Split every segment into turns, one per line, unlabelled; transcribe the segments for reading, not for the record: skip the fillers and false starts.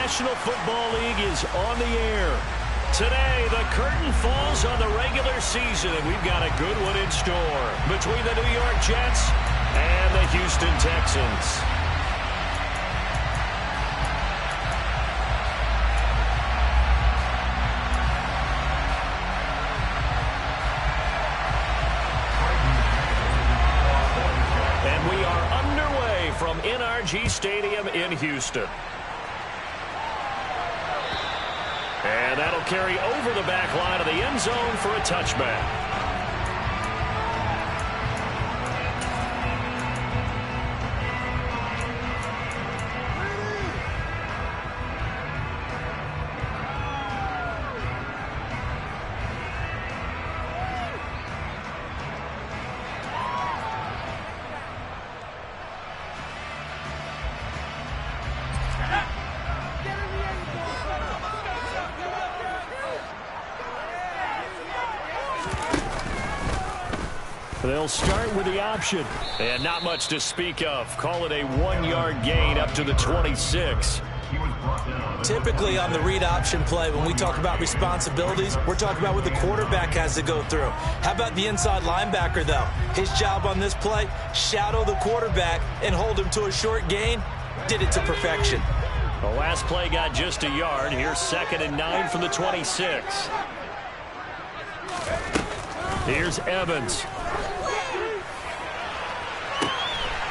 National Football League is on the air. Today, the curtain falls on the regular season, and we've got a good one in store between the New York Jets and the Houston Texans. And we are underway from NRG Stadium in Houston. And that'll carry over the back line of the end zone for a touchback. They'll start with the option. And not much to speak of. Call it a 1-yard gain up to the 26.
Typically on the read option play, when we talk about responsibilities, we're talking about what the quarterback has to go through. How about the inside linebacker, though? His job on this play, shadow the quarterback and hold him to a short gain. Did it to perfection.
The last play got just a yard. Here's 2nd and 9 from the 26. Here's Evans.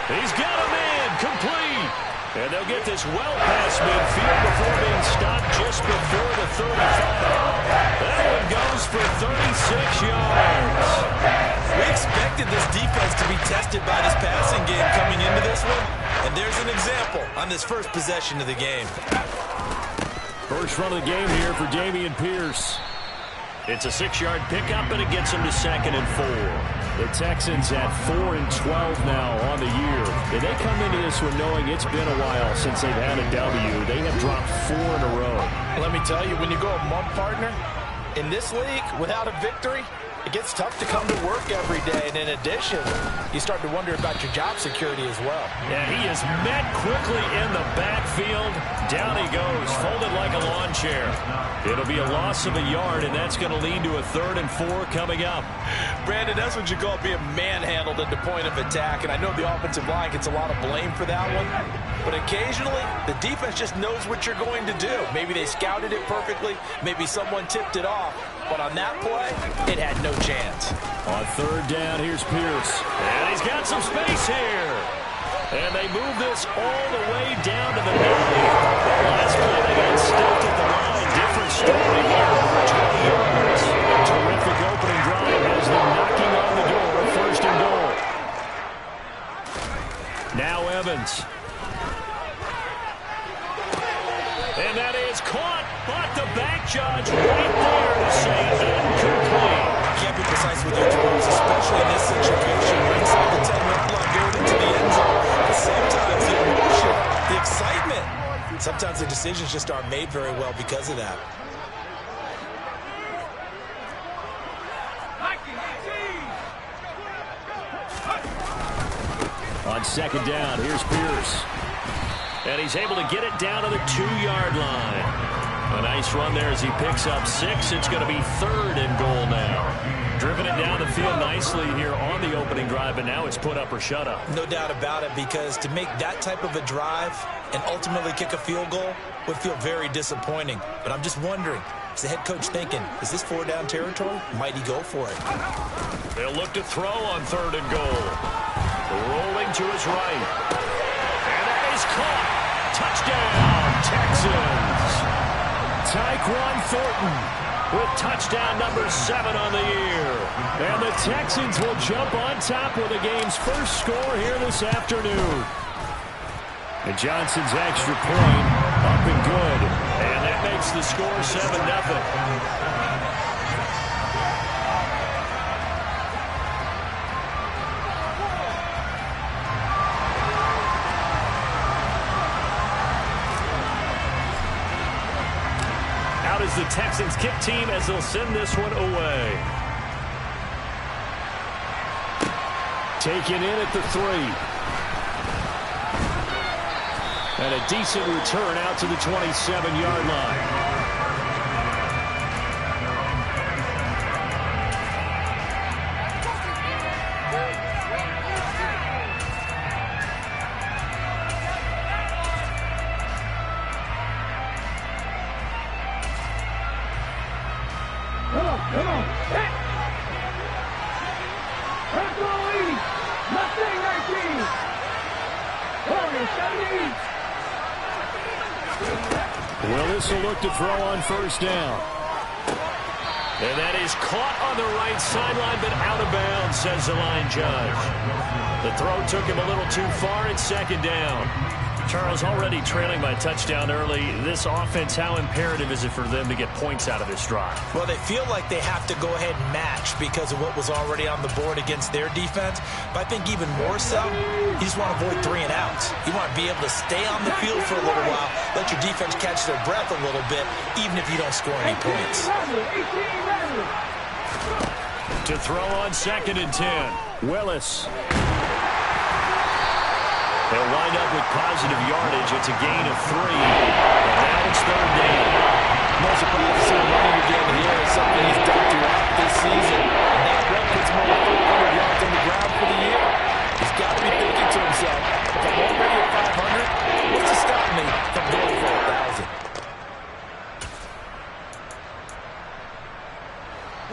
He's got him in, complete. And they'll get this well past midfield before being stopped just before the 35. That one goes for 36 yards.
We expected this defense to be tested by this passing game coming into this one. And there's an example on this first possession of the game.
First run of the game here for Dameon Pierce. It's a 6-yard pickup, and it gets him to 2nd and 4. The Texans at 4 and 12 now on the year. And they come into this one knowing it's been a while since they've had a W. They have dropped 4 in a row.
Let me tell you, when you go a month, partner, in this league, without a victory, it gets tough to come to work every day. And in addition, you start to wonder about your job security as well.
Yeah, he is met quickly in the backfield. Down he goes, folded like a lawn chair. It'll be a loss of a yard, and that's going to lead to a 3rd and 4 coming up.
Brandon, that's what you call being manhandled at the point of attack, and I know the offensive line gets a lot of blame for that one, but occasionally the defense just knows what you're going to do. Maybe they scouted it perfectly, maybe someone tipped it off, but on that play, it had no chance.
On 3rd down, here's Pierce, and he's got some space here. And they move this all the way down to the 9. Last play they got stuffed at the line. Different story here, over 20 yards. Terrific opening drive has them knocking on the door. 1st and goal. Now Evans. And that is caught, but the back judge right there to say incomplete.
Can't be precise with your throws, especially in this situation. We're inside the 10-yard line going into the end zone. But sometimes the emotion, the excitement, sometimes the decisions just aren't made very well because of that.
On 2nd down, here's Pierce. And he's able to get it down to the 2-yard line. A nice run there as he picks up 6. It's going to be 3rd and goal now. Driven it down the field nicely here on the opening drive, and now it's put up or shut up.
No doubt about it, because to make that type of a drive and ultimately kick a field goal would feel very disappointing. But I'm just wondering, is the head coach thinking, is this 4-down territory? Might he go for it?
They'll look to throw on 3rd and goal. Rolling to his right. And that is caught. Touchdown, Texans. Tyquan Thornton with touchdown number 7 on the year. And the Texans will jump on top with the game's first score here this afternoon. And Johnson's extra point up and good. And that makes the score 7-0. Is the Texans kick team as they'll send this one away. Taken in at the 3. And a decent return out to the 27-yard line.
Come on. Hey. Let's go, Lee. Mustang 19. Warrior 17.
Willis will look to throw on first down. And that is caught on the right sideline, but out of bounds, says the line judge. The throw took him a little too far. It's second down. Charles, already trailing by a touchdown early. This offense, how imperative is it for them to get points out of this drive?
Well, they feel like they have to go ahead and match because of what was already on the board against their defense. But I think even more so, you just want to avoid 3 and outs. You want to be able to stay on the field for a little while, let your defense catch their breath a little bit, even if you don't score any points.
To throw on 2nd and 10. Willis. They'll wind up with positive yardage. It's a gain of 3. And now it's 3rd down.
No surprise to see him running again here. It's something he's done throughout this season. And that run puts more than 400 yards on the ground for the year. He's got to be thinking to himself, if I'm already at 500, what's to stop me from going for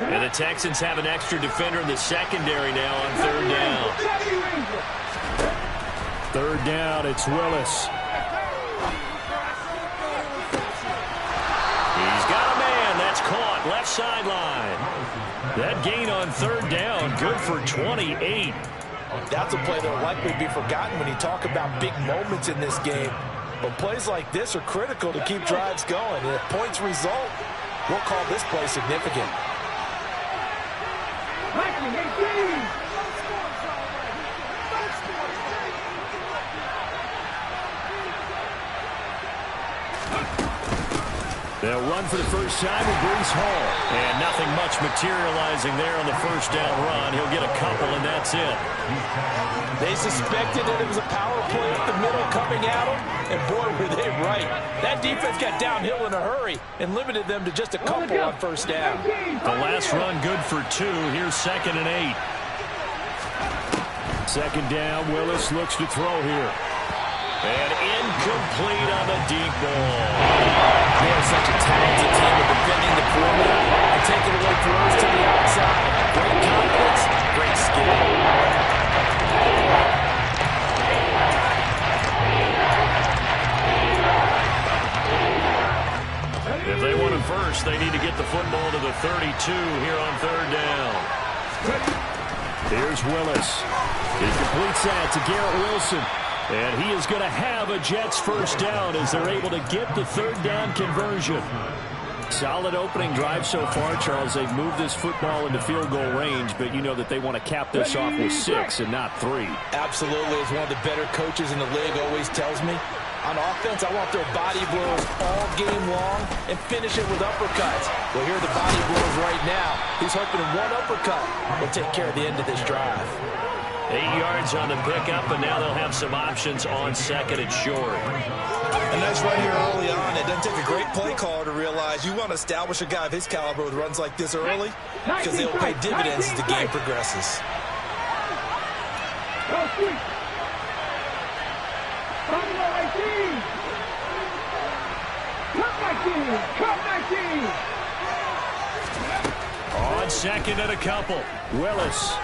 1,000?
And the Texans have an extra defender in the secondary now on 3rd down. 3rd down, it's Willis. He's got a man. That's caught. Left sideline. That gain on 3rd down, good for 28.
That's a play that will likely be forgotten when you talk about big moments in this game. But plays like this are critical to keep drives going. And if points result, we'll call this play significant.
They'll run for the first time with Breece Hall. And nothing much materializing there on the first down run. He'll get a couple, and that's it.
They suspected that it was a power play up the middle coming at them, and boy, were they right. That defense got downhill in a hurry and limited them to just a couple on first down.
The last run good for 2. Here's 2nd and 8. 2nd down, Willis looks to throw here. And incomplete on the deep ball.
They are such a talented team of defending the perimeter and taking away throws to the outside. Great confidence, great skill.
If they want it first, they need to get the football to the 32 here on 3rd down. Here's Willis. He completes that to Garrett Wilson. And he is going to have a Jets first down as they're able to get the 3rd down conversion. Solid opening drive so far, Charles. They've moved this football into field goal range, but you know that they want to cap this off with 6 and not 3.
Absolutely. As one of the better coaches in the league always tells me, on offense, I want their body blows all game long and finish it with uppercuts. Well, here are the body blows right now. He's hoping one uppercut will take care of the end of this drive.
8 yards on the pickup, and now they'll have some options on 2nd and short.
A nice run here early on. It doesn't take a great play caller to realize you want to establish a guy of his caliber with runs like this early because they will pay dividends as the game progresses.
On 2nd and a couple, Willis.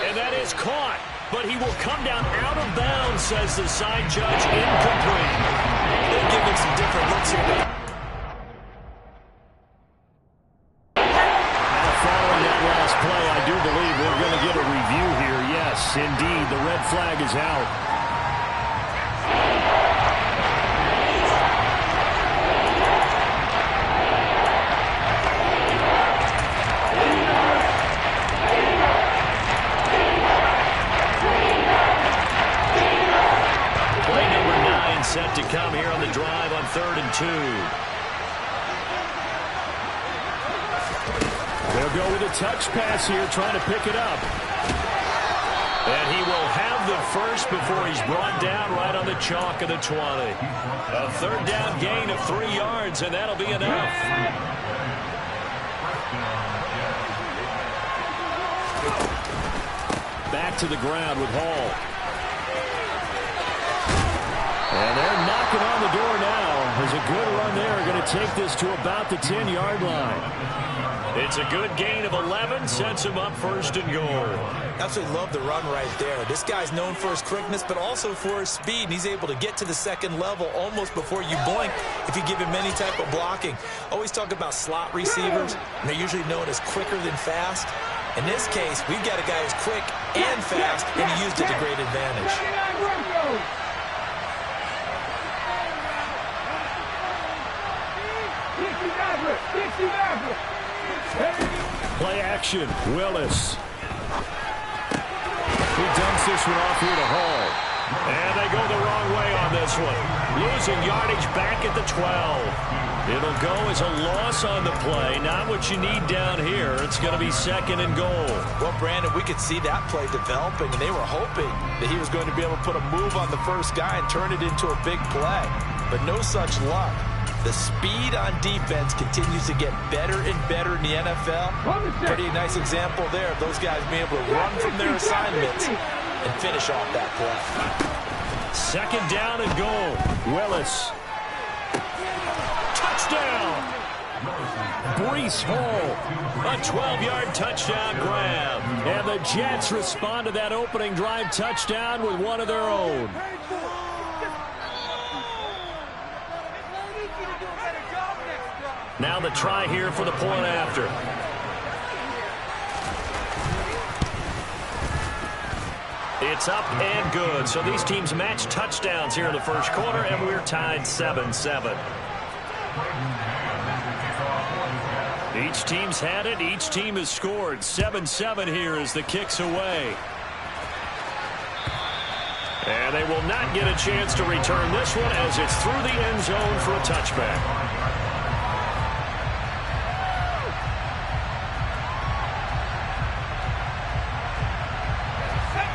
And that is caught, but he will come down out of bounds, says the side judge, incomplete.
They're giving some different looks here.
Now following that last play, I do believe we're going to get a review here. Yes, indeed, the red flag is out. Set to come here on the drive on 3rd and 2. They'll go with a touch pass here, trying to pick it up. And he will have the first before he's brought down right on the chalk of the 20. A third down gain of 3 yards, and that'll be enough. Back to the ground with Hall. And they're knocking on the door now. There's a good run there. Going to take this to about the 10-yard line. It's a good gain of 11. Sets him up first and goal.
Absolutely love the run right there. This guy's known for his quickness, but also for his speed. And he's able to get to the second level almost before you blink if you give him any type of blocking. Always talk about slot receivers, and they're usually known as quicker than fast. In this case, we've got a guy who's quick and fast, and he used it to great advantage.
Play action. Willis. He dumps this one off here to Hall. And they go the wrong way on this one. Losing yardage back at the 12. It'll go as a loss on the play. Not what you need down here. It's going to be second and goal.
Well, Brandon, we could see that play developing, and they were hoping that he was going to be able to put a move on the first guy and turn it into a big play. But no such luck. The speed on defense continues to get better and better in the NFL. Pretty nice example there of those guys being able to run from their assignments and finish off that play.
Second down and goal. Willis. Touchdown. Breece Hall. A 12-yard touchdown grab. And the Jets respond to that opening drive touchdown with one of their own. Now the try here for the point after. It's up and good. So these teams match touchdowns here in the first quarter, and we're tied 7-7. Each team's had it. Each team has scored. 7-7 here as the kick's away. And they will not get a chance to return this one as it's through the end zone for a touchback.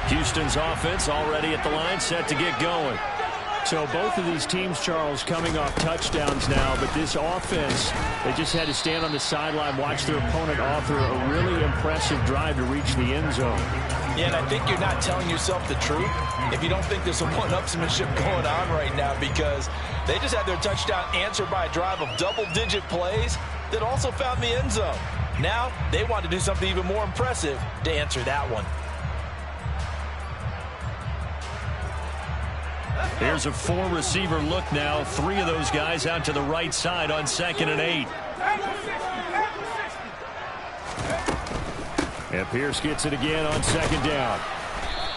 Houston's offense already at the line, set to get going. So both of these teams, Charles, coming off touchdowns now, but this offense, they just had to stand on the sideline, watch their opponent author a really impressive drive to reach the end zone.
Yeah, and I think you're not telling yourself the truth if you don't think there's some one-upsmanship going on right now, because they just had their touchdown answered by a drive of double-digit plays that also found the end zone. Now they want to do something even more impressive to answer that one.
Here's a 4-receiver look now. 3 of those guys out to the right side on 2nd and 8. And Pierce gets it again on 2nd down.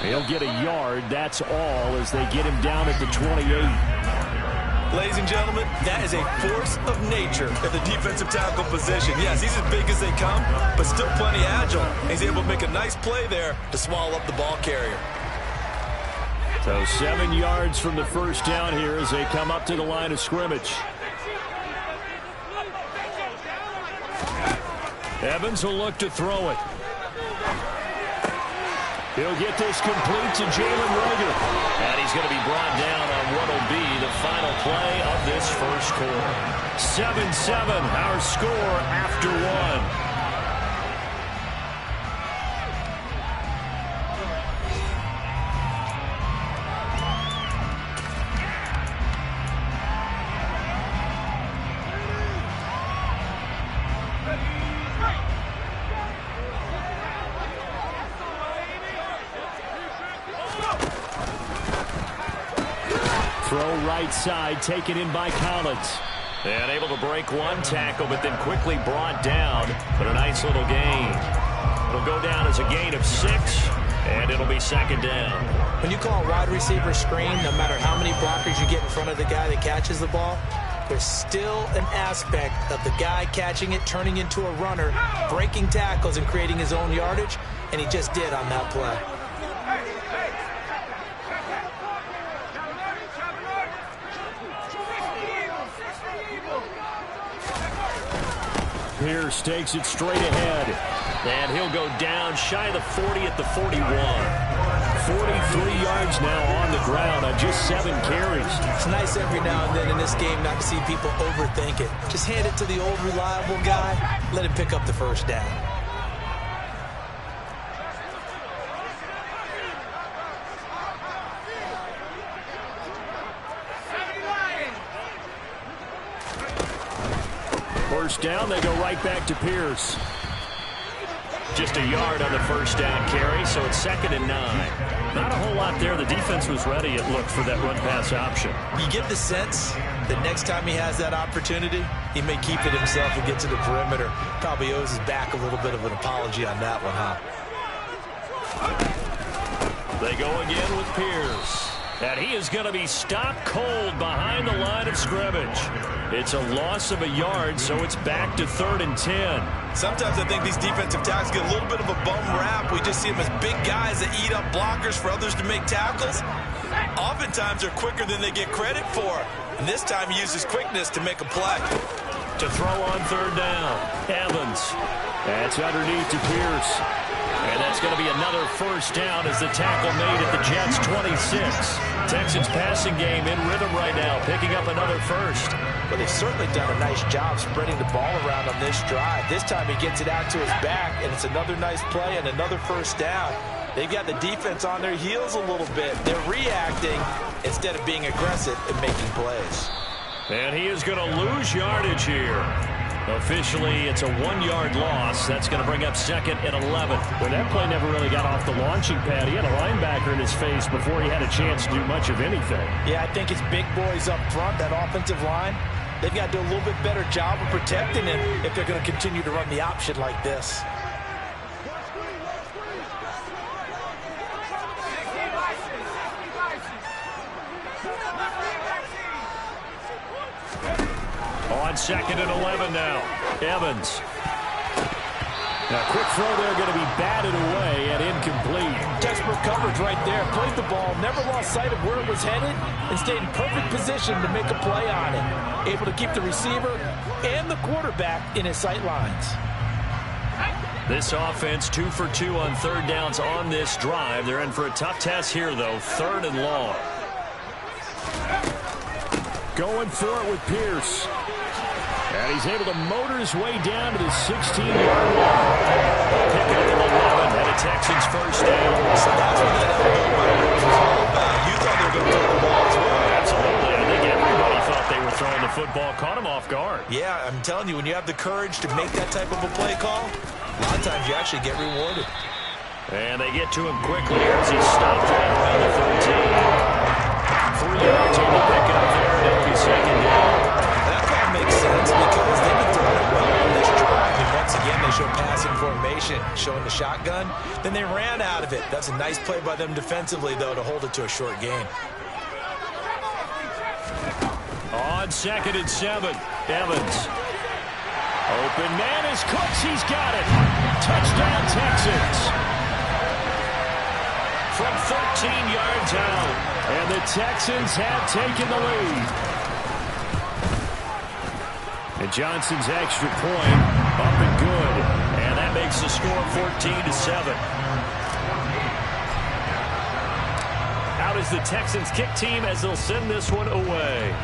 He'll get a yard. That's all as they get him down at the 28.
Ladies and gentlemen, that is a force of nature at the defensive tackle position. Yes, he's as big as they come, but still plenty agile. He's able to make a nice play there to swallow up the ball carrier.
So 7 yards from the first down here as they come up to the line of scrimmage. Evans will look to throw it. He'll get this complete to Jalen Reagor. And he's going to be brought down on what will be the final play of this first quarter. 7-7, our score after 1. Throw right side, taken in by Collins. And able to break one tackle, but then quickly brought down. But a nice little gain. It'll go down as a gain of 6, and it'll be 2nd down.
When you call a wide receiver screen, no matter how many blockers you get in front of the guy that catches the ball, there's still an aspect of the guy catching it, turning into a runner, breaking tackles and creating his own yardage, and he just did on that play.
Pierce takes it straight ahead. And he'll go down shy of the 40 at the 41. 43 yards now on the ground on just 7 carries.
It's nice every now and then in this game not to see people overthink it. Just hand it to the old reliable guy. Let him pick up the first down.
First down, they go right back to Pierce. Just a yard on the first down carry, so it's 2nd and 9. Not a whole lot there. The defense was ready, it looked, for that run-pass option.
You get the sense that next time he has that opportunity, he may keep it himself and get to the perimeter. Probably owes his back a little bit of an apology on that one, huh?
They go again with Pierce. And he is going to be stopped cold behind the line of scrimmage. It's a loss of a yard, so it's back to 3rd and 10.
Sometimes I think these defensive tackles get a little bit of a bum rap. We just see them as big guys that eat up blockers for others to make tackles. Oftentimes they're quicker than they get credit for. And this time he uses quickness to make a play.
To throw on 3rd down, Evans. That's underneath to Pierce. And that's going to be another first down as the tackle made at the Jets' 26. Texans passing game in rhythm right now, picking up another first.
But they've certainly done a nice job spreading the ball around on this drive. This time he gets it out to his back, and it's another nice play and another first down. They've got the defense on their heels a little bit. They're reacting instead of being aggressive and making plays.
And he is going to lose yardage here. Officially, it's a 1-yard loss. That's going to bring up 2nd and 11. Well, that play never really got off the launching pad. He had a linebacker in his face before he had a chance to do much of anything.
Yeah, I think it's big boys up front, that offensive line. They've got to do a little bit better job of protecting him if they're going to continue to run the option like this.
On 2nd and 11 now. Evans. Now, quick throw there going to be batted away and incomplete.
Textbook coverage right there. Played the ball, never lost sight of where it was headed, and stayed in perfect position to make a play on it. Able to keep the receiver and the quarterback in his sight lines.
This offense 2 for 2 on 3rd downs on this drive. They're in for a tough test here, though. 3rd and long. Going for it with Pierce. And he's able to motor his way down to the 16-yard line. Pick up an 11 and a Texans first down.
So that's what that was all about. You thought they were going to throw the ball as well.
Absolutely. I think everybody thought they were throwing the football. Caught him off guard.
Yeah, I'm telling you, when you have the courage to make that type of a play call, a lot of times you actually get rewarded.
And they get to him quickly as he's stopped right around the 13. 3 yards on the pickup there, and it'll be 2nd down.
That call makes sense because they've been throwing it well on this drive. And once again, they show passing formation, showing the shotgun. Then they ran out of it. That's a nice play by them defensively, though, to hold it to a short gain.
On 2nd and 7, Evans. Open man is Cooks. He's got it. Touchdown, Texans. From 13 yards out. And the Texans have taken the lead. And Johnson's extra point up and good. And that makes the score 14-7. Out is the Texans kick team as they'll send this one away.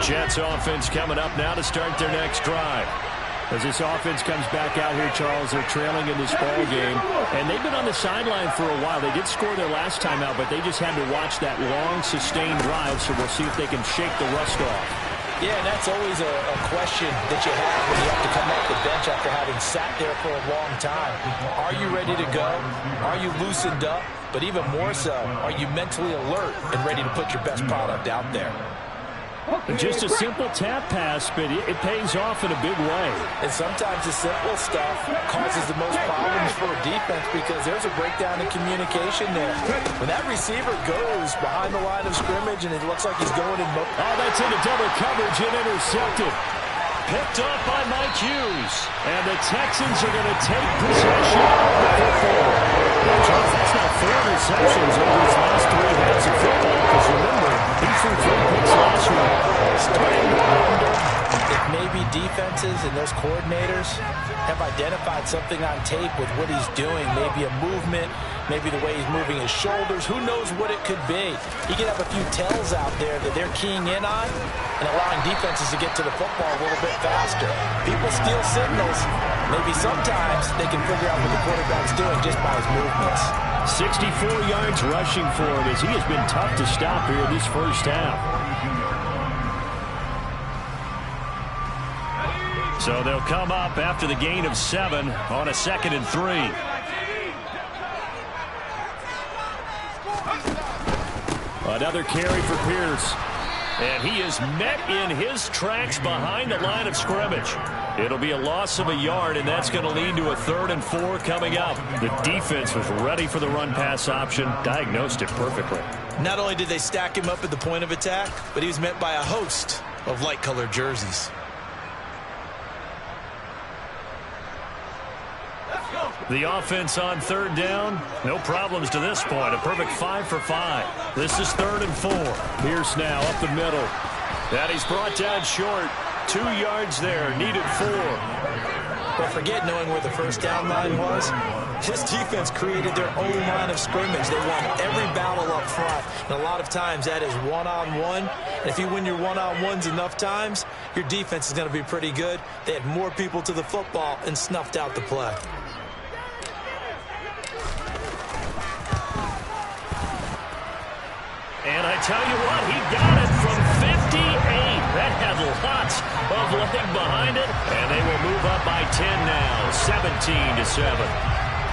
Jets offense coming up now to start their next drive. As this offense comes back out here, Charles, they're trailing in this ball game. And they've been on the sideline for a while. They did score their last time out, but they just had to watch that long, sustained drive, so we'll see if they can shake the rust off.
Yeah, and that's always a question that you have when you have to come off the bench after having sat there for a long time. Are you ready to go? Are you loosened up? But even more so, are you mentally alert and ready to put your best product out there?
Just a simple tap pass, but it pays off in a big way.
And sometimes the simple stuff causes the most problems for a defense because there's a breakdown in communication there. When that receiver goes behind the line of scrimmage and it looks like he's going in motion.
Oh, that's into double coverage and intercepted. picked up by Mike Hughes. And the Texans are going to take possession of the football. Well, Charles, that's now 4 interceptions over his last 3 halves of football. Because remember, he threw 3 picks last week.
Starting to wonder if maybe defenses and those coordinators have identified something on tape with what he's doing. Maybe a movement, maybe the way he's moving his shoulders. Who knows what it could be? He could have a few tells out there that they're keying in on and allowing defenses to get to the football a little bit faster. People steal signals. Maybe sometimes they can figure out what the quarterback's doing just by his movements.
64 yards rushing for him as he has been tough to stop here this first half. So they'll come up after the gain of 7 on a 2nd and 3. Another carry for Pierce. And he is met in his tracks behind the line of scrimmage. It'll be a loss of a yard, and that's going to lead to a 3rd and 4 coming up. The defense was ready for the run-pass option, diagnosed it perfectly.
Not only did they stack him up at the point of attack, but he was met by a host of light-colored jerseys.
The offense on 3rd down, no problems to this point. A perfect 5 for 5. This is 3rd and 4. Pierce now up the middle. That he's brought down short. 2 yards there, needed 4.
But forget knowing where the first down line was. This defense created their own line of scrimmage. They won every battle up front. And a lot of times that is one-on-one. And if you win your one-on-ones enough times, your defense is going to be pretty good. They had more people to the football and snuffed out the play.
And I tell you what, he got it from 58. That had lots of leg behind it. And they will move up by 10 now, 17-7.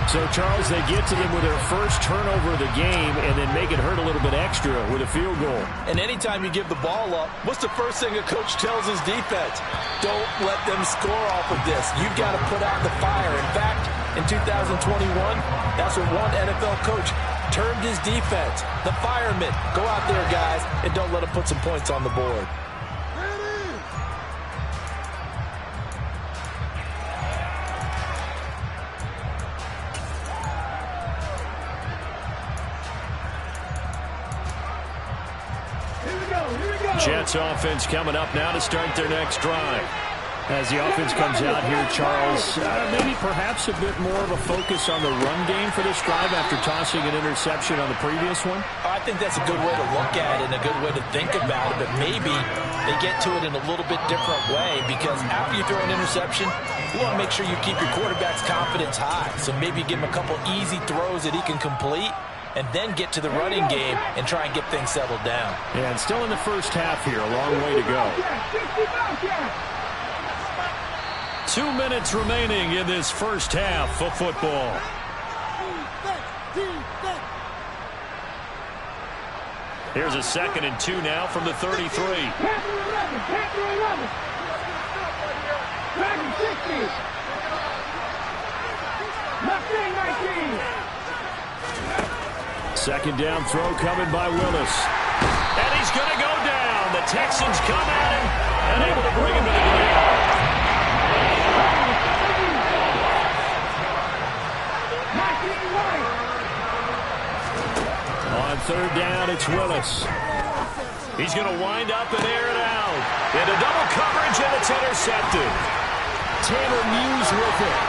So, Charles, they get to them with their first turnover of the game and then make it hurt a little bit extra with a field goal.
And anytime you give the ball up, what's the first thing a coach tells his defense? Don't let them score off of this. You've got to put out the fire. In fact, in 2021, that's what one NFL coach termed his defense. The firemen. Go out there, guys, and don't let them put some points on the board.
Jets offense coming up now to start their next drive. As the offense comes out here, Charles, maybe perhaps a bit more of a focus on the run game for this drive after tossing an interception on the previous one?
I think that's a good way to look at it and a good way to think about it, but maybe they get to it in a little bit different way because after you throw an interception, you want to make sure you keep your quarterback's confidence high. So maybe give him a couple easy throws that he can complete and then get to the running game and try and get things settled down.
And still in the first half here, a long way to go. 2 minutes remaining in this first half of football. Here's a 2nd and 2 now from the 33. Second down throw coming by Willis. And he's going to go down. The Texans come at him and able to bring him to the ground. On 3rd down, it's Willis. He's going to wind up and air it out. Into double coverage, and it's intercepted. Tanner Muse with it.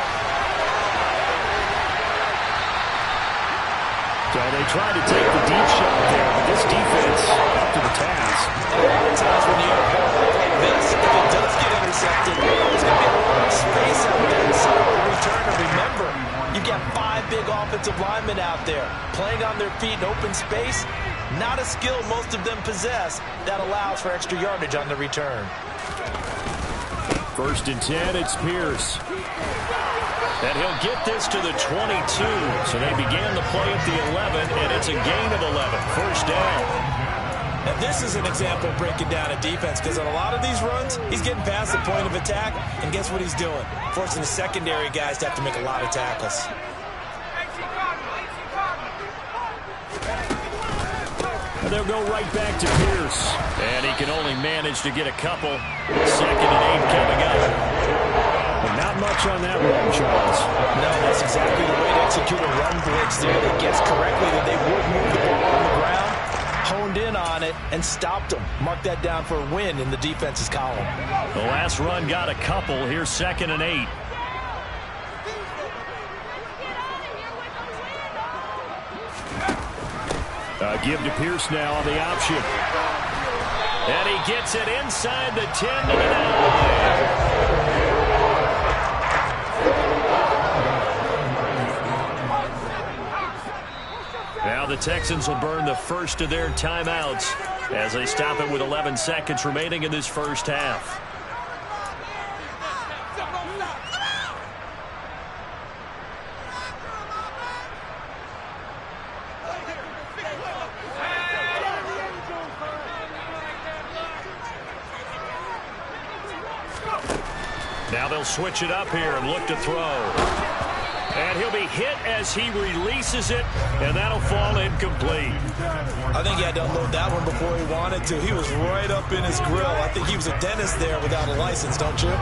So they tried to take the deep shot there, but this defense up to the task.
And a lot of times when you have a ball like this, if it does get intercepted, there's going to be a lot of space out there inside the returner. Remember, you've got 5 big offensive linemen out there playing on their feet in open space. Not a skill most of them possess that allows for extra yardage on the return.
1st and 10, it's Pierce. And he'll get this to the 22. So they began the play at the 11, and it's a gain of 11. First down.
And this is an example of breaking down a defense because on a lot of these runs, he's getting past the point of attack, and guess what he's doing? Forcing the secondary guys to have to make a lot of tackles.
they'll go right back to Pierce. And he can only manage to get a couple. 2nd and 8 coming up. Well, not much on that run, Charles.
No, that's exactly the way to execute a run blitz there. They guessed correctly that they would move the ball on the ground, honed in on it, and stopped them. Mark that down for a win in the defense's column.
The last run got a couple. Here's 2nd and 8. Give to Pierce now on the option. And he gets it inside the 10 to the 9. Now the Texans will burn the first of their timeouts as they stop it with 11 seconds remaining in this first half. Now they'll switch it up here and look to throw. And he'll be hit as he releases it, and that'll fall incomplete.
I think he had to unload that one before he wanted to. He was right up in his grill. I think he was a dentist there without a license, don't you?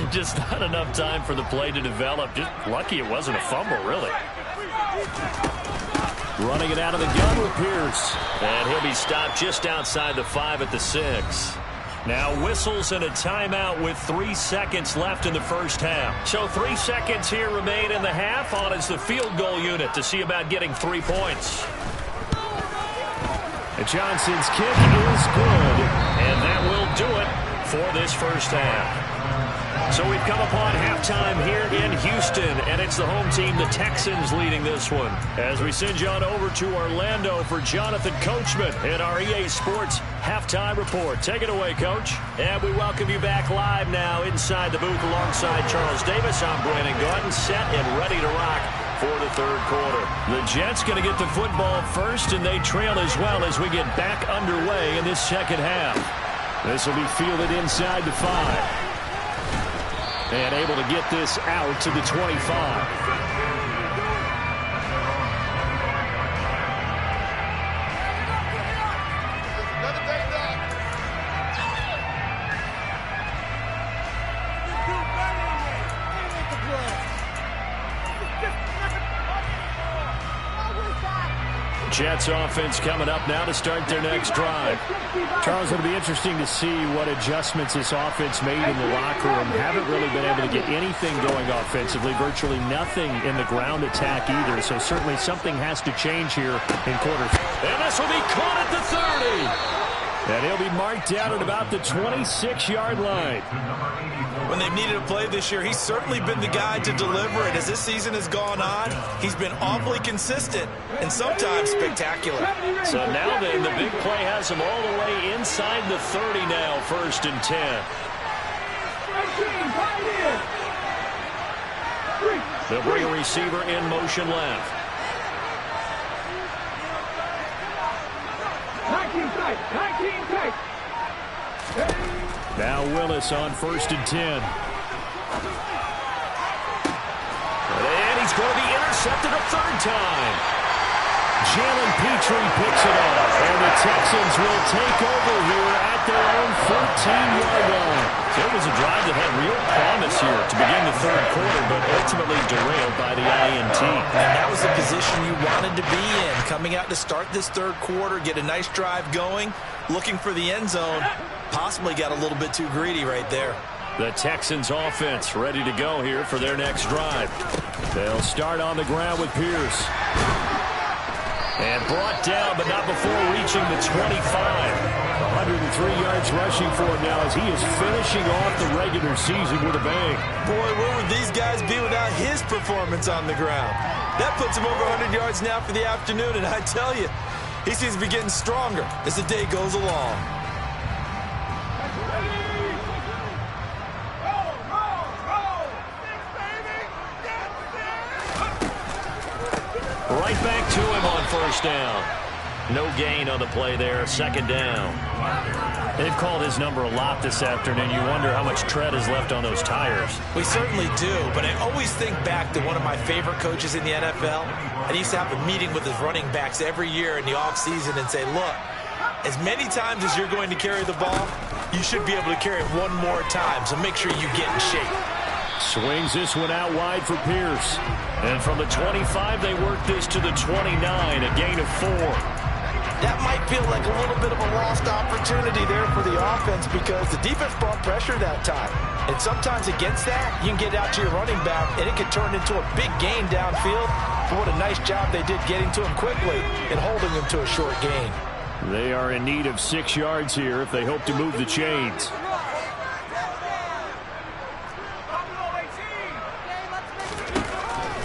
Just not enough time for the play to develop. Just lucky it wasn't a fumble, really. Running it out of the gun with Pierce. And he'll be stopped just outside the 5 at the 6. Now whistles and a timeout with 3 seconds left in the first half. So 3 seconds here remain in the half on as the field goal unit to see about getting 3 points. And Johnson's kick is good, and that will do it for this first half. So we've come upon halftime here in Houston, and it's the home team, the Texans, leading this one. As we send you on over to Orlando for Jonathan Coachman in our EA Sports Halftime Report. Take it away, Coach. And we welcome you back live now inside the booth alongside Charles Davis. I'm Brandon Gordon, set and ready to rock for the third quarter. The Jets going to get the football first, and they trail as well as we get back underway in this second half. This will be fielded inside the 5. And able to get this out to the 25. Jets offense coming up now to start their next drive. Charles, it'll be interesting to see what adjustments this offense made in the locker room. Haven't really been able to get anything going offensively, virtually nothing in the ground attack either. So certainly something has to change here in quarter. And this will be caught at the 30. And he'll be marked down at about the 26-yard line.
When they've needed a play this year, he's certainly been the guy to deliver it. As this season has gone on, he's been awfully consistent and sometimes spectacular.
So now then, the big play has him all the way inside the 30 now, 1st and 10. They'll bring a receiver in motion left.
19 tight.
Now Willis on 1st and 10. And he's going to be intercepted a 3rd time. Jalen Petrie picks it up. And the Texans will take over here at their own 14-yard line. So it was a drive that had real promise here to begin the third quarter, but ultimately derailed by the INT.
And that was the position you wanted to be in. Coming out to start this third quarter, get a nice drive going, looking for the end zone. Possibly got a little bit too greedy right there.
The Texans offense ready to go here for their next drive. They'll start on the ground with Pierce. And brought down, but not before reaching the 25. 103 yards rushing for him now as he is finishing off the regular season with a bang.
Boy, where would these guys be without his performance on the ground? That puts him over 100 yards now for the afternoon, and I tell you, he seems to be getting stronger as the day goes along.
Right back to him on 1st down. No gain on the play there. Second down. They've called his number a lot this afternoon. You wonder how much tread is left on those tires.
We certainly do, but I always think back to one of my favorite coaches in the NFL. And he used to have a meeting with his running backs every year in the offseason and say, look, as many times as you're going to carry the ball, you should be able to carry it one more time, so make sure you get in shape.
Swings this one out wide for Pierce. And from the 25, they work this to the 29, a gain of 4.
That might feel like a little bit of a lost opportunity there for the offense because the defense brought pressure that time. And sometimes against that, you can get out to your running back, and it can turn into a big gain downfield. But what a nice job they did getting to him quickly and holding him to a short gain.
They are in need of 6 yards here if they hope to move the chains.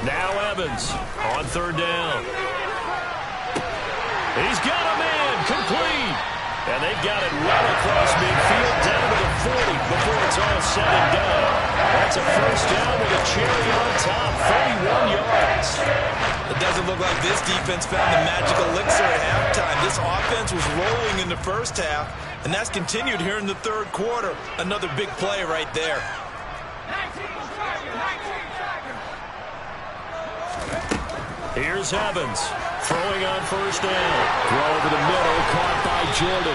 Now Evans on third down. He's got a man complete. And they've got it well across midfield down to the 40 before it's all said and done. That's a first down with a cherry on top, 31 yards.
It doesn't look like this defense found the magic elixir at halftime. This offense was rolling in the first half, and that's continued here in the third quarter. Another big play right there.
Here's Evans, throwing on first down. Throw over the middle, caught by Jordan.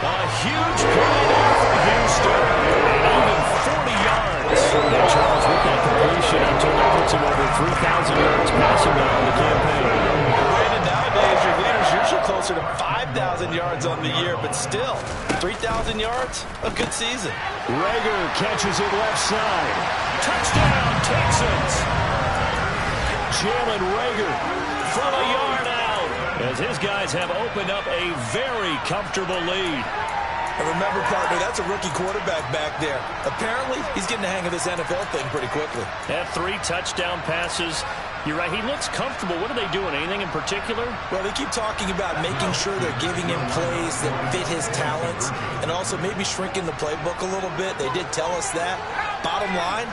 A huge play there for Houston, and even 40 yards. And Charles, with that completion, I'm told that puts him over 3,000 yards passing now in the campaign.
Brandon, nowadays your leader's usually closer to 5,000 yards on the year, but still, 3,000 yards, a good season.
Rager catches it left side. Touchdown, Texans. Jalen Rager from a yard out as his guys have opened up a very comfortable lead.
And remember, partner, that's a rookie quarterback back there. Apparently, he's getting the hang of this NFL thing pretty quickly.
Had 3 touchdown passes. You're right, he looks comfortable. What are they doing? Anything in particular?
Well, they keep talking about making sure they're giving him plays that fit his talents and also maybe shrinking the playbook a little bit. They did tell us that. Bottom line,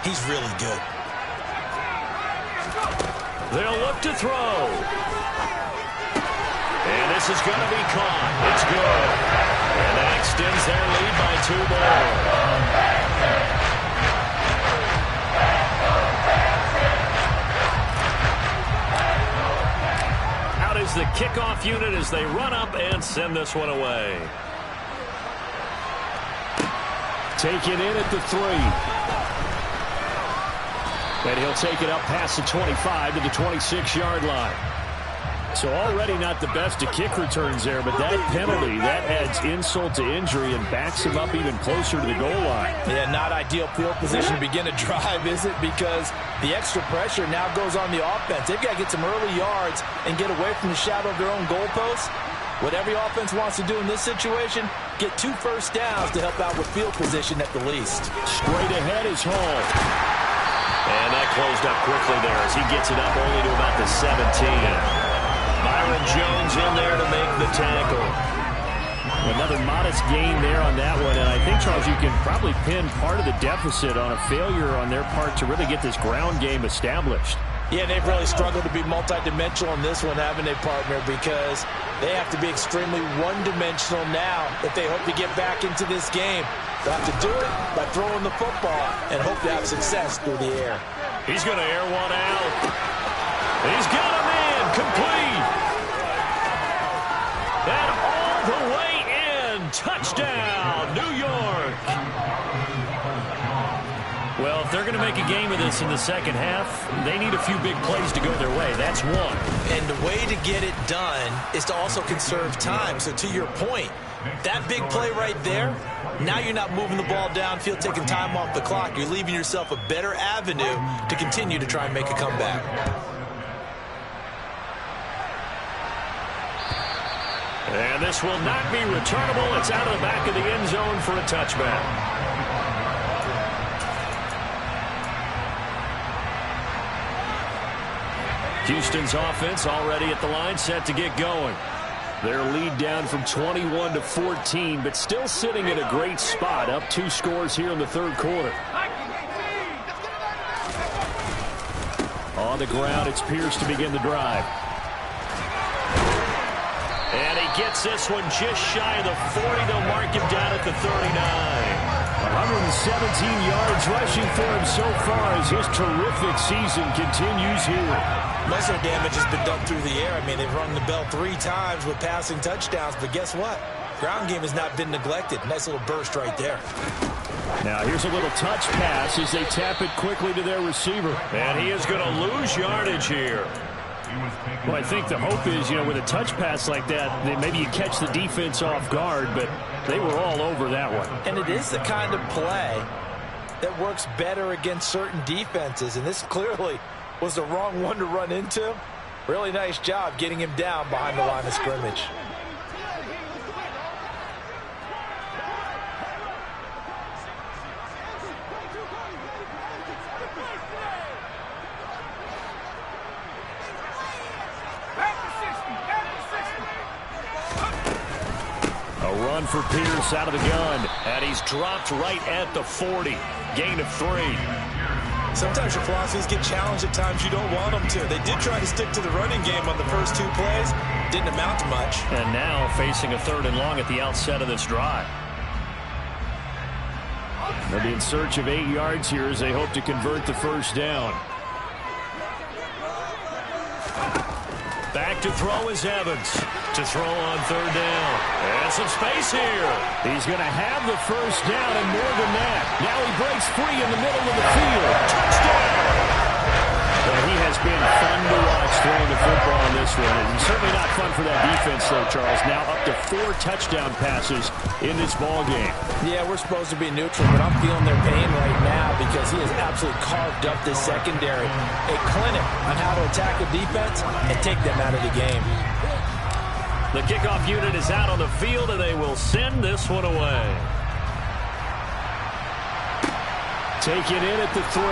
he's really good.
They'll look to throw. And this is going to be caught. It's good. And that extends their lead by 2 more. Out is the kickoff unit as they run up and send this one away. Taken in at the 3. And he'll take it up past the 25 to the 26-yard line. So already not the best of kick returns there, but that penalty, that adds insult to injury and backs him up even closer to the goal line.
Yeah, not ideal field position to begin a drive, is it? Because the extra pressure now goes on the offense. They've got to get some early yards and get away from the shadow of their own goalposts. What every offense wants to do in this situation, get 2 first downs to help out with field position at the least.
Straight ahead is Hall. And that closed up quickly there as he gets it up only to about the 17. Byron Jones in there to make the tackle. Another modest gain there on that one. And I think, Charles, you can probably pin part of the deficit on a failure on their part to really get this ground game established.
Yeah, they've really struggled to be multidimensional in this one, haven't they, partner? Because they have to be extremely one-dimensional now if they hope to get back into this game. They'll have to do it by throwing the football and hope to have success through the air.
He's going to air one out. He's got a man complete. And all the way in. Touchdown, New York. Well, if they're going to make a game of this in the second half, they need a few big plays to go their way. That's one.
And the way to get it done is to also conserve time. So to your point, that big play right there, now you're not moving the ball downfield, taking time off the clock. You're leaving yourself a better avenue to continue to try and make a comeback.
And this will not be returnable. It's out of the back of the end zone for a touchback. Houston's offense already at the line, set to get going. Their lead down from 21 to 14, but still sitting in a great spot, up 2 scores here in the third quarter. On the ground, it's Pierce to begin the drive. gets this one just shy of the 40. They'll mark him down at the 39.
117 yards rushing for him so far as his terrific season continues here.
Most of the damage has been done through the air. I mean, they've rung the bell 3 times with passing touchdowns, but guess what? Ground game has not been neglected. Nice little burst right there.
Now here's a little touch pass as they tap it quickly to their receiver.
And he is going to lose yardage here.
Well, I think the hope is, with a touch pass like that, that maybe you catch the defense off guard, but they were all over that one.
And it is the kind of play that works better against certain defenses, and this clearly was the wrong one to run into. Really nice job getting him down behind the line of scrimmage.
For Pierce out of the gun.
And he's dropped right at the 40. Gain of 3.
Sometimes your philosophies get challenged at times you don't want them to. They did try to stick to the running game on the first 2 plays. Didn't amount to much.
And now facing a 3rd and long at the outset of this drive. They'll be in search of 8 yards here as they hope to convert the first down.
Back to throw is Evans. To throw on 3rd down. And some space here.
He's going to have the first down and more than that. Now he breaks free in the middle of the field.
Touchdown!
Well, he has been fun to watch throwing the football in this one. And certainly not fun for that defense, though, Charles. Now up to 4 touchdown passes in this ball game.
Yeah, we're supposed to be neutral, but I'm feeling their pain right now because he has absolutely carved up this secondary. A clinic on how to attack a defense and take them out of the game.
The kickoff unit is out on the field, and they will send this one away.
Take it in at the 3.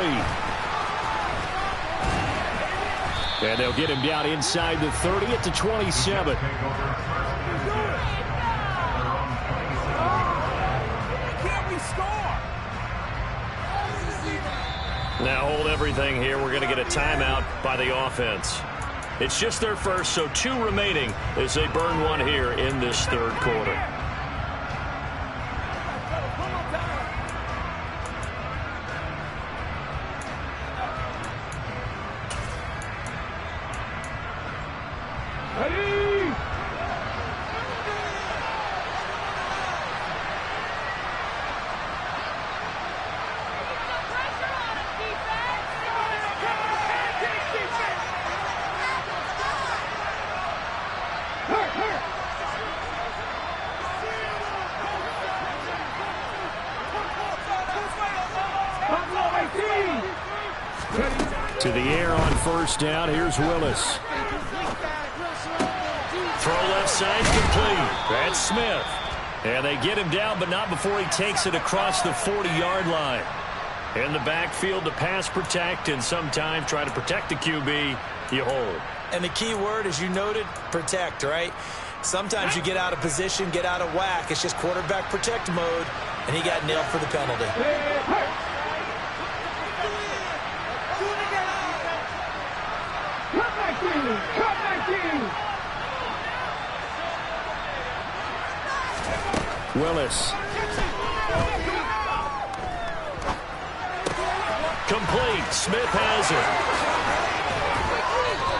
And they'll get him down inside the 30 at the 27.
Now hold everything here. We're going to get a timeout by the offense. It's just their first, so 2 remaining as they burn one here in this 3rd quarter.
To the air on first down. Here's Willis.
Throw left side complete. That's Smith. And they get him down, but not before he takes it across the 40-yard line. In the backfield to pass protect, and sometimes try to protect the QB, you hold.
And the key word, as you noted, protect, right? Sometimes you get out of position, get out of whack. It's just quarterback protect mode, and he got nailed for the penalty.
Willis.
Complete. Smith has it.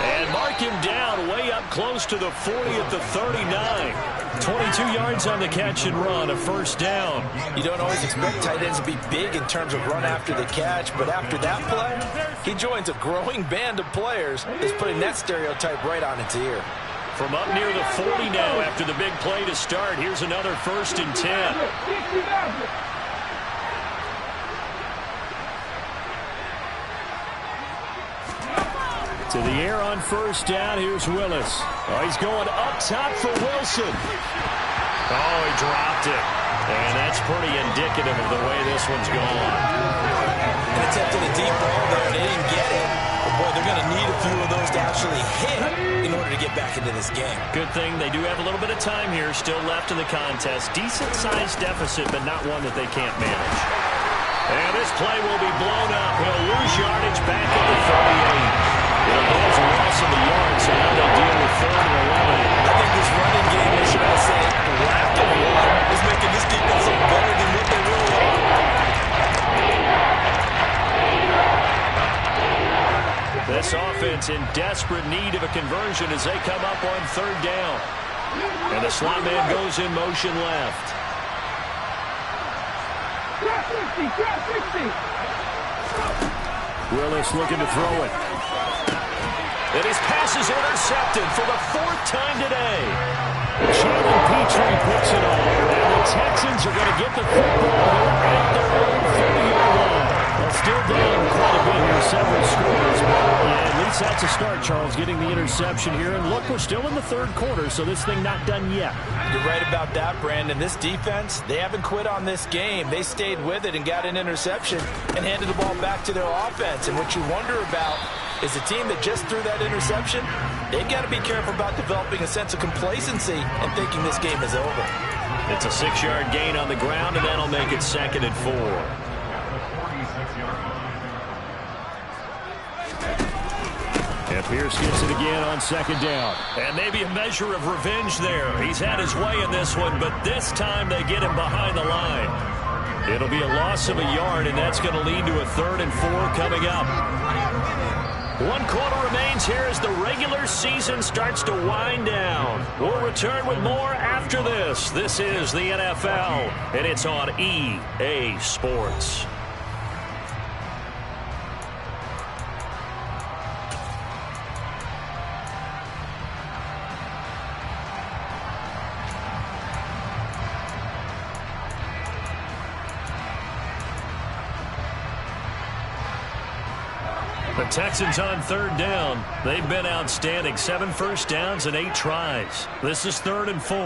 And mark him down way up close to the 40 at the 39. 22 yards on the catch and run, a first down.
You don't always expect tight ends to be big in terms of run after the catch, but after that play, he joins a growing band of players that's putting that stereotype right on its ear.
From up near the 40 now after the big play to start. Here's another 1st and 10.
To the air on first down. Here's Willis. Oh, he's going up top for Wilson.
Oh, he dropped it. And that's pretty indicative of the way this one's gone.
An attempt at a deep ball there, and they didn't get it. But boy, they're going to need a few of those to actually hit in order to get back into this game.
Good thing they do have a little bit of time here still left in the contest. Decent-sized deficit, but not one that they can't manage. And this play will be blown up. He'll lose yardage back at the 38. It was a loss of the yards, so now they deal with 3rd and 11.
I think this running game is
Jets in desperate need of a conversion as they come up on third down. And the slot man goes in motion left. Willis looking to throw it. And his pass is intercepted for the 4th time today. Jalen Petrie picks it off. And the Texans are going to get the football at their own 30-yard line. Well, still down quite a bit here, several scores. But yeah, at least that's a start, Charles, getting the interception here. And look, we're still in the 3rd quarter, so this thing not done yet.
You're right about that, Brandon. This defense, they haven't quit on this game. They stayed with it and got an interception and handed the ball back to their offense. And what you wonder about is a team that just threw that interception, they've got to be careful about developing a sense of complacency and thinking this game is over.
It's a 6-yard gain on the ground, and that'll make it 2nd and 4. And Pierce gets it again on 2nd down. And maybe a measure of revenge there. He's had his way in this one, but this time they get him behind the line. It'll be a loss of a yard, and that's going to lead to a 3rd and 4 coming up. 1 quarter remains here as the regular season starts to wind down. We'll return with more after this. This is the NFL, and it's on EA Sports. The Texans on 3rd down. They've been outstanding. 7 first downs and 8 tries. This is 3rd and 4.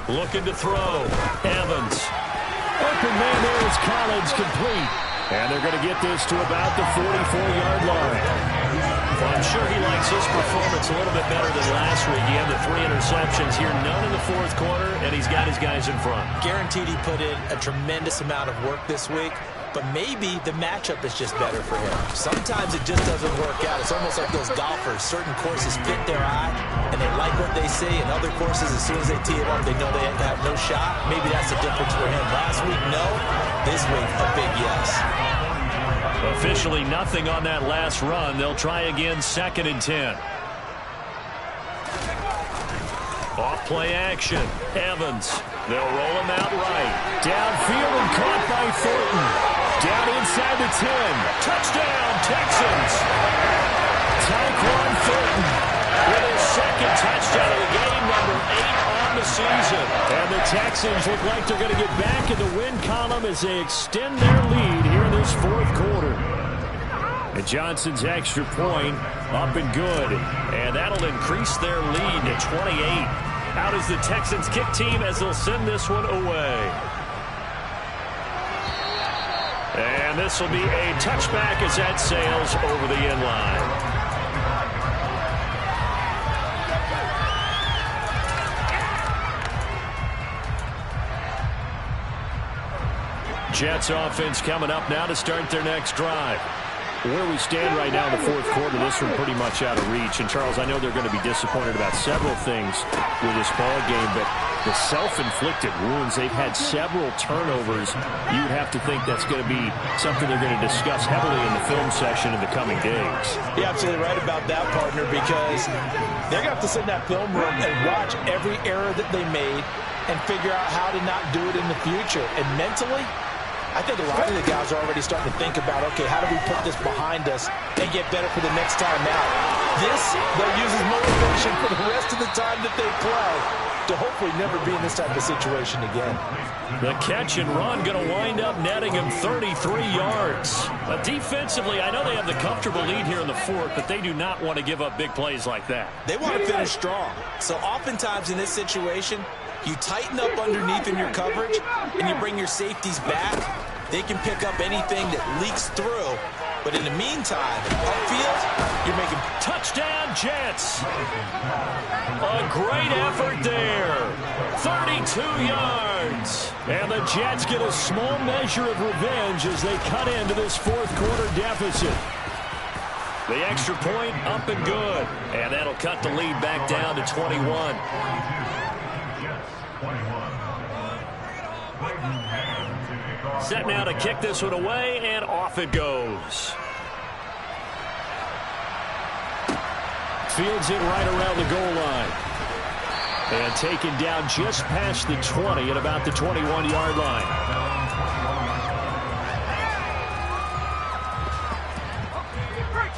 Looking to throw. Evans. Open man there is Collins, complete. And they're going to get this to about the 44-yard line. Well, I'm sure he likes his performance a little bit better than last week. He had the 3 interceptions here, none in the 4th quarter, and he's got his guys in front.
Guaranteed he put in a tremendous amount of work this week, but maybe the matchup is just better for him. Sometimes it just doesn't work out. It's almost like those golfers. Certain courses fit their eye, and they like what they see, and other courses, as soon as they tee it up, they know they have no shot. Maybe that's the difference for him. Last week, no. This week, a big yes.
Officially nothing on that last run. They'll try again, 2nd and 10. Off play action. Evans. They'll roll him out right. Downfield and caught by Thornton. Down inside the 10. Touchdown, Texans. Tyquan Thornton with his 2nd touchdown of the game, number 8 on the season. And the Texans look like they're going to get back in the win column as they extend their lead here in this 4th quarter. And Johnson's extra point up and good. And that'll increase their lead to 28. Out is the Texans kick team as they'll send this one away. And this will be a touchback as that sails over the end line. Jets offense coming up now to start their next drive. Where we stand right now in the 4th quarter, this one pretty much out of reach. And, Charles, I know they're going to be disappointed about several things with this ball game, but the self-inflicted wounds, they've had several turnovers. You would have to think that's going to be something they're going to discuss heavily in the film session in the coming days.
You're absolutely right about that, partner, because they're going to have to sit in that film room and watch every error that they made and figure out how to not do it in the future. And mentally, I think a lot of the guys are already starting to think about, okay, how do we put this behind us and get better for the next time out? This, they'll use as motivation for the rest of the time that they play to hopefully never be in this type of situation again.
The catch and run going to wind up netting him 33 yards. But defensively, I know they have the comfortable lead here in the 4th, but they do not want to give up big plays like that.
They want to finish strong. So oftentimes in this situation, you tighten up underneath in your coverage and you bring your safeties back. They can pick up anything that leaks through. But in the meantime, upfield, you're making touchdown Jets.
A great effort there. 32 yards. And the Jets get a small measure of revenge as they cut into this 4th quarter deficit. The extra point up and good. And that'll cut the lead back down to 21. Set now to kick this one away, and off it goes. Fields it right around the goal line. And taken down just past the 20 at about the 21-yard line.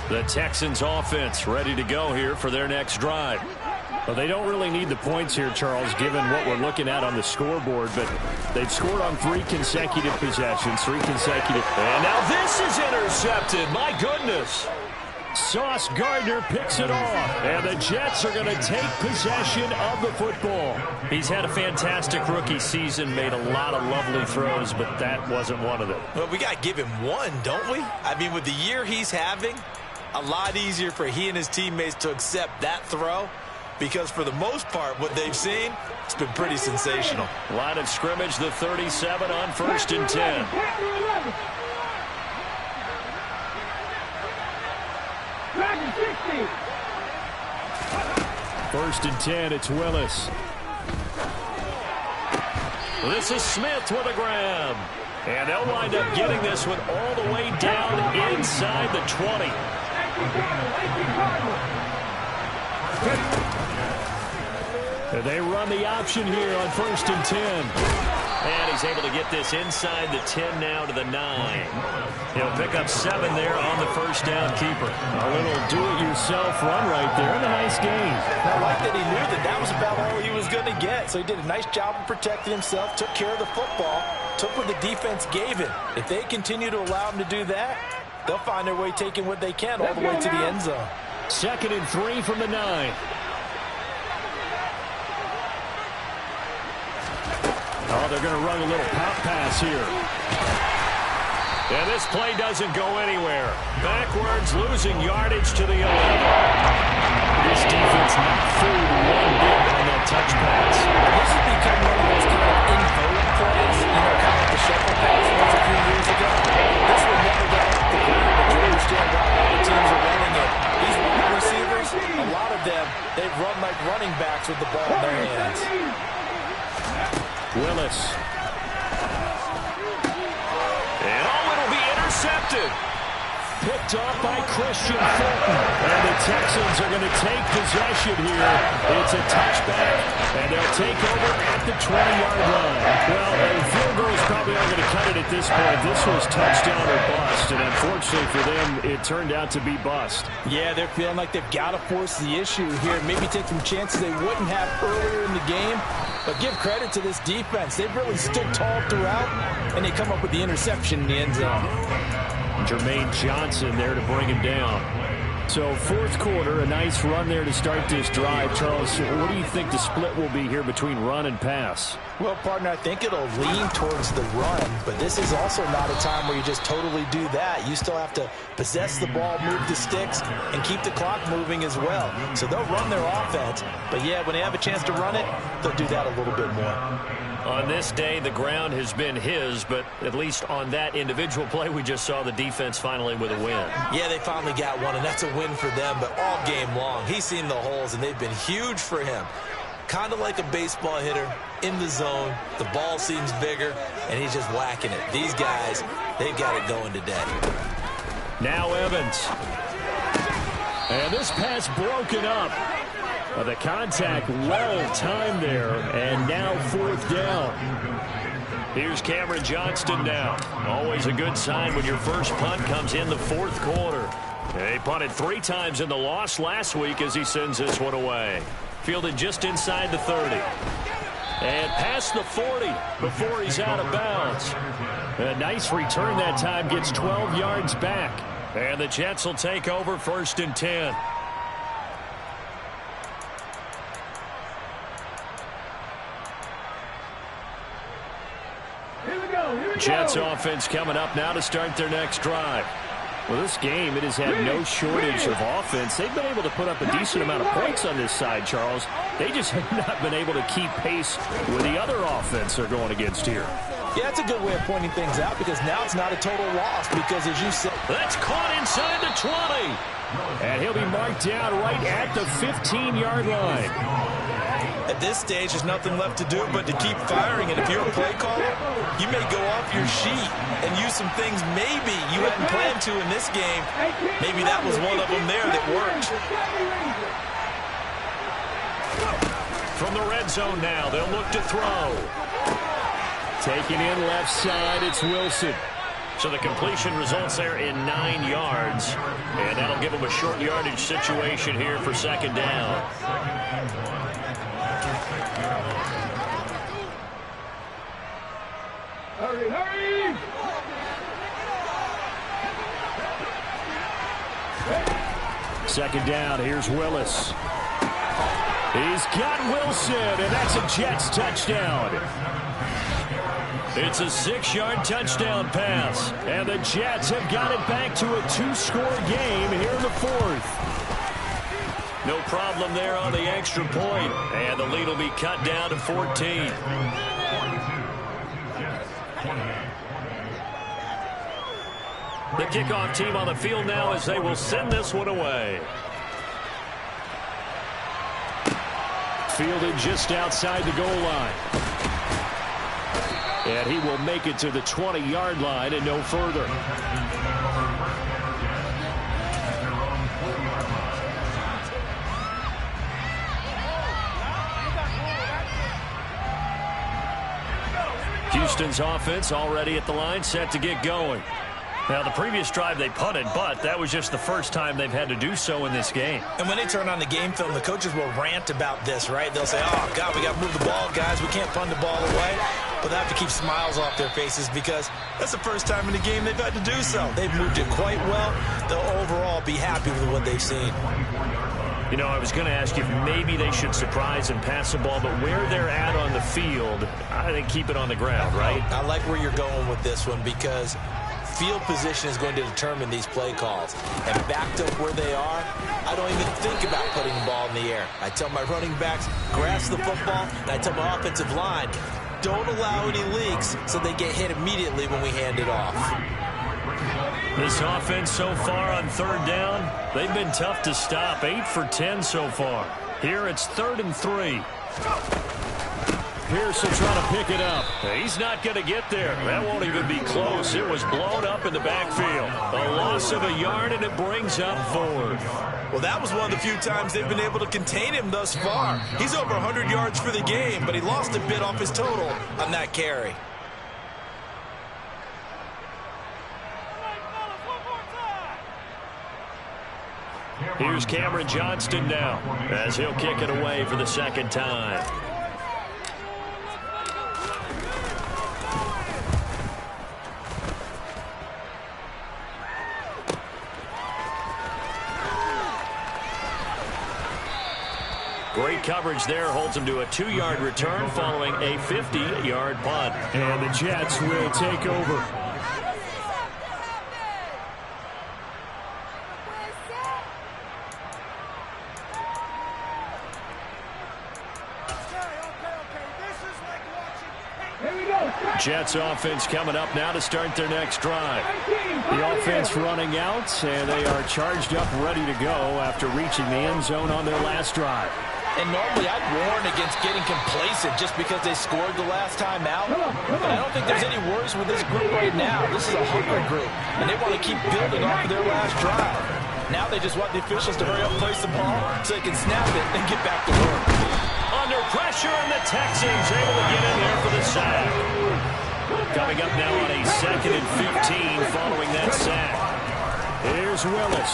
The Texans offense ready to go here for their next drive. Well, they don't really need the points here, Charles, given what we're looking at on the scoreboard, but they've scored on 3 consecutive possessions, 3 consecutive. And now this is intercepted. My goodness. Sauce Gardner picks it off, and the Jets are going to take possession of the football. He's had a fantastic rookie season, made a lot of lovely throws, but that wasn't one of them.
Well, we got to give him one, don't we? I mean, with the year he's having, a lot easier for he and his teammates to accept that throw, because for the most part, what they've seen, it's been pretty sensational.
Line of scrimmage, the 37 on 1st and 10. First and 10, it's Willis. This is Smith with a grab. And they'll wind up getting this one all the way down inside the 20. And they run the option here on 1st and 10. And he's able to get this inside the 10 now to the 9. He'll pick up 7 there on the first down keeper. A little do-it-yourself run right there and a nice gain.
I like that he knew that that was about all he was going to get. So he did a nice job of protecting himself, took care of the football, took what the defense gave him. If they continue to allow him to do that, they'll find their way taking what they can all the way to the end zone.
2nd and 3 from the 9. Oh, they're going to run a little pop pass here. And this play doesn't go anywhere. Backwards, losing yardage to the 11. This defense not fooled one bit on that touch pass.
This has become one of those kind of in-vogue plays, you know, kind of like the shuffle pass was a few years ago. This one never got off the ground, but you understand why all the teams are running it. These wide receivers, a lot of them, they've run like running backs with the ball in their hands.
Willis. And it'll be intercepted. Picked off by Christian Fulton. And the Texans are going to take possession here. It's a touchback, and they'll take over at the 20-yard line. Well, a field goal is probably not going to cut it at this point. This was touchdown or bust, and unfortunately for them, it turned out to be bust.
Yeah, they're feeling like they've got to force the issue here. Maybe take some chances they wouldn't have earlier in the game. But give credit to this defense. They've really stood tall throughout, and they come up with the interception in the end zone.
Jermaine Johnson there to bring him down. So 4th quarter, a nice run there to start this drive. Charles, what do you think the split will be here between run and pass?
Well, partner, I think it'll lean towards the run, but this is also not a time where you just totally do that. You still have to possess the ball, move the sticks, and keep the clock moving as well. So they'll run their offense, but yeah, when they have a chance to run it, they'll do that a little bit more.
On this day, the ground has been his, but at least on that individual play, we just saw the defense finally with a win.
Yeah, they finally got one, and that's a win for them, but all game long, he's seen the holes, and they've been huge for him. Kind of like a baseball hitter in the zone. The ball seems bigger, and he's just whacking it. These guys, they've got it going today.
Now Evans. And this pass broken up. The contact well timed there, and now 4th down. Here's Cameron Johnston now. Always a good sign when your first punt comes in the 4th quarter. He punted 3 times in the loss last week as he sends this one away. Fielded just inside the 30. And past the 40 before he's out of bounds. A nice return that time, gets 12 yards back. And the Jets will take over 1st and 10. Jets offense coming up now to start their next drive. Well, this game, it has had no shortage of offense. They've been able to put up a decent amount of points on this side, Charles. They just have not been able to keep pace with the other offense they're going against here.
Yeah, that's a good way of pointing things out because now it's not a total loss because, as you said,
that's caught inside the 20. And he'll be marked down right at the 15-yard line.
at this stage, there's nothing left to do but to keep firing. And if you're a play caller, you may go off your sheet and use some things maybe you hadn't planned to in this game. Maybe that was one of them there that worked.
From the red zone now, they'll look to throw. Taking in left side, it's Wilson.
So the completion results there in 9 yards. And that'll give them a short yardage situation here for second down.
Hurry, hurry!
Second down, here's Willis. He's got Wilson, and that's a Jets touchdown. It's a 6-yard touchdown pass, and the Jets have got it back to a 2-score game here in the fourth.
No problem there on the extra point, and the lead will be cut down to 14. The kickoff team on the field now as they will send this one away.
Fielded just outside the goal line. And he will make it to the 20-yard line and no further. Houston's offense already at the line, set to get going.
Now, the previous drive they punted, but that was just the first time they've had to do so in this game.
And when they turn on the game film, the coaches will rant about this, right? They'll say, oh, God, we got to move the ball, guys. We can't punt the ball away. But they have to keep smiles off their faces because that's the first time in the game they've had to do so. They've moved it quite well. They'll overall be happy with what they've seen.
You know, I was going to ask if maybe they should surprise and pass the ball, but where they're at on the field, I think keep it on the ground, right?
I like where you're going with this one because field position is going to determine these play calls. And backed up where they are, I don't even think about putting the ball in the air. I tell my running backs, grasp the football, and I tell my offensive line, don't allow any leaks so they get hit immediately when we hand it off.
This offense so far on third down, they've been tough to stop. 8 for 10 so far. Here it's 3rd and 3.
Pearson trying to pick it up.
He's not going to get there. That won't even be close. It was blown up in the backfield. A loss of a yard, and it brings up 4th.
Well, that was one of the few times they've been able to contain him thus far. He's over 100 yards for the game, but he lost a bit off his total on that carry.
Here's Cameron Johnston now as he'll kick it away for the second time. Great coverage there, holds him to a 2-yard return following a 50-yard punt.
And the Jets will take over. Jets offense coming up now to start their next drive. The offense running out, and they are charged up, ready to go after reaching the end zone on their last drive.
And normally I'd warn against getting complacent just because they scored the last time out. But I don't think there's any worries with this group right now. This is a hungry group, and they want to keep building off of their last drive. Now they just want the officials to hurry up and place the ball so they can snap it and get back to work.
Under pressure, and the Texans able to get in there for the sack. Coming up now on a 2nd and 15 following that sack.
Here's Willis.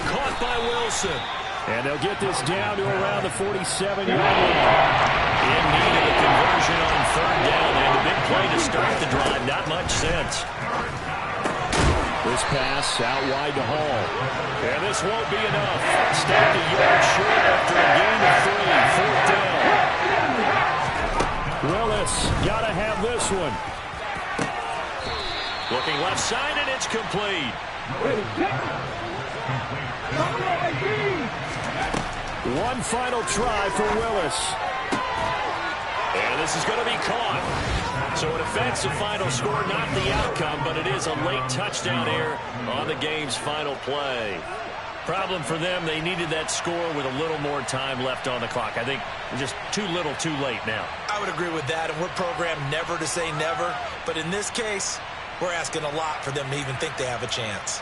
Caught by Wilson.
And they'll get this down to around the 47-yard line.
In need of a conversion on 3rd down. And a big play to start the drive. Not much sense.
This pass out wide to Hall.
And this won't be enough. Stopped a yard short after a gain of 3. 4th down.
Willis got to have this one.
Looking left side, and it's complete.
One final try for Willis.
And this is going to be caught.
So an offensive final score, not the outcome, but it is a late touchdown here on the game's final play. Problem for them, they needed that score with a little more time left on the clock. I think just too little, too late now.
I would agree with that, and we're programmed never to say never. But in this case, we're asking a lot for them to even think they have a chance.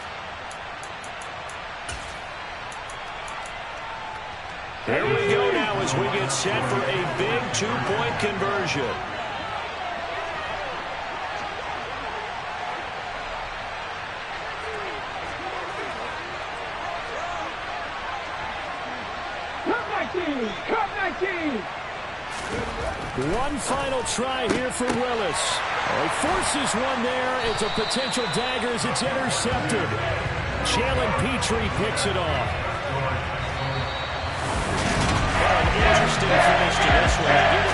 Here we go now as we get set for a big two-point conversion.
Cut 19!
One final try here for Willis. He forces one there. It's a potential dagger as it's intercepted. Jalen Petrie picks it off. An interesting finish to this one. They get